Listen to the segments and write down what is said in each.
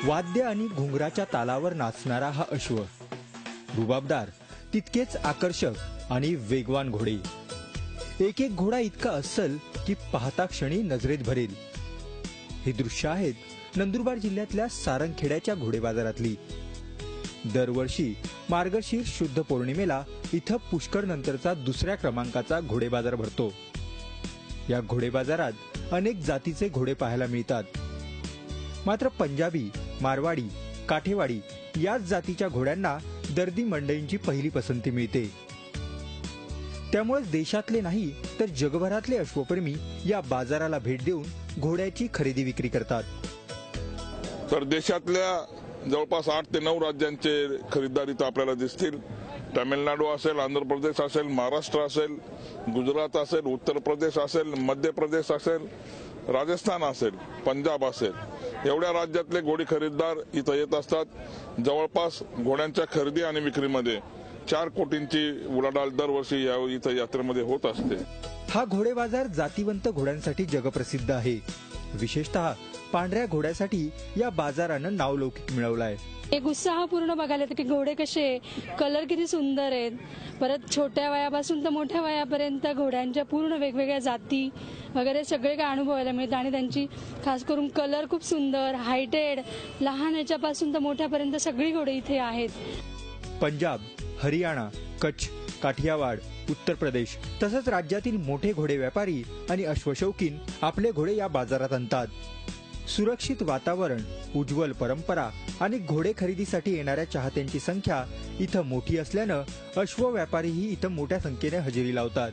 वाद्य आणि घुंगराच्या तालावर नाचणारा हा अश्व, रुबाबदार तितकेच आकर्षक आणि वेगवान घोडे। एक एक घोडा इतका अस्सल की पाहता क्षणी नजरेत भरेल। ही दृश्य आहेत नंदुरबार जिल्ह्यातल्या सारंगखेड्याच्या घोडे बाजारातली। दरवर्षी मार्गशीर्ष शुद्ध पौर्णिमेला इथं पुष्कर नंतरचा दुसऱ्या क्रमांकाचा घोडे बाजार भरतो। या घोडे बाजारात अनेक जातीचे घोडे पाहायला मिळतात, मात्र पंजाबी, मारवाडी, काठेवाडी याच जातीच्या घोड्यांना दर्दी मंडळींची पहिली पसंती मिळते। त्यामुळे देशातले नाही तर जगभरातले अश्वप्रेमी या बाजाराला भेट देऊन घोड्याची खरेदी विक्री करतात। तर देशातल्या जवळपास 8 ते 9 राज्यांचे खरेदीदार इथं आपल्याला दिसतील। तामिळनाडू असेल, आंध्र प्रदेश असेल, महाराष्ट्र असेल, गुजरात असेल, उत्तर प्रदेश असेल, मध्य प्रदेश असेल, राजस्थान असेल, पंजाब असेल, एवढ्या राज्यातले घोडी खरेदीदार इथं येत असतात। जवळपास घोड्यांच्या खरेदी आणि विक्रीमध्ये 4 कोटींची उलाढाल दरवर्षी इथं यात्रेमध्ये होत असते। हा घोडे बाजार जातीवंत घोड्यांसाठी जगप्रसिद्ध आहे। विशेषतः पांढऱ्या घोड्यासाठी या बाजारानं नावलौकिक मिळवलाय। एक उत्साहपूर्ण बघायला की घोडे कसे, कलर किती सुंदर आहेत। परत छोट्या वयापासून तर मोठ्या वयापर्यंत घोड्यांच्या पूर्ण वेगवेगळ्या जाती वगैरे सगळे काय अनुभवायला मिळतात आणि त्यांची खास करून कलर खूप सुंदर, हायटेड, लहान याच्यापासून तर मोठ्यापर्यंत सगळी घोडे इथे आहेत। पंजाब, हरियाणा, कच्छ, काठियावाड, उत्तर प्रदेश तसंच राज्यातील मोठे घोडे व्यापारी आणि अश्वशौकीन आपले घोडे या बाजारात आणतात। सुरक्षित वातावरण, उज्ज्वल परंपरा आणि घोडे खरेदीसाठी येणाऱ्या चाहत्यांची संख्या इथं मोठी असल्यानं अश्व व्यापारीही इथं मोठ्या संख्येने हजेरी लावतात।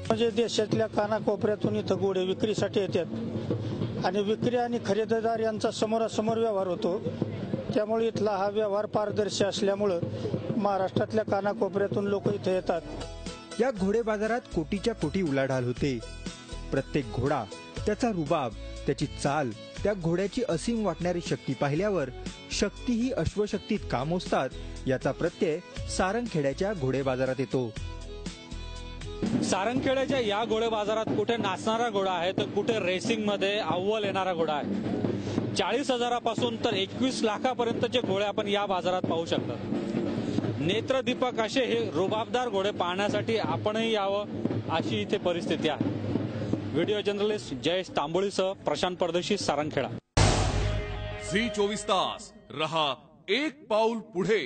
म्हणजे देशातल्या कानाकोपऱ्यातून इथं घोडे विक्रीसाठी येतात आणि विक्री आणि खरेदीदार यांचा समोरासमोर व्यवहार होतो। त्यामुळे इथला हा व्यवहार पारदर्शी असल्यामुळे महाराष्ट्रातल्या कानाकोपऱ्यातून लोक इथे येतात। या घोडे बाजारात कोटीच्या कोटी उलाढाल होते। प्रत्येक घोडा, त्याचा रुबाब, त्याची चाल, त्या घोड्याची असीम वाटणारी शक्ती पाहिल्यावर शक्ती ही अश्वशक्तीत का मोजतात याचा प्रत्यय सारंगखेड्याच्या घोडे बाजारात येतो। सारंगखेड्याच्या या घोडे बाजारात कुठे नाचणारा घोडा आहे तर कुठे रेसिंग मध्ये अव्वल येणारा घोडा आहे। 40,000 पासून तर 21 लाखापर्यंतचे घोडे आपण या बाजारात पाहू शकता। नेत्रदीपक असे हे रुबाबदार घोडे पाहण्यासाठी आपणही यावं अशी इथे परिस्थिती आहे। व्हिडिओ जर्नलिस्ट जयेश तांबोळीसह प्रशांत परदेशी, सारंगखेडा। झी 24 तास रहा एक पाऊल पुढे।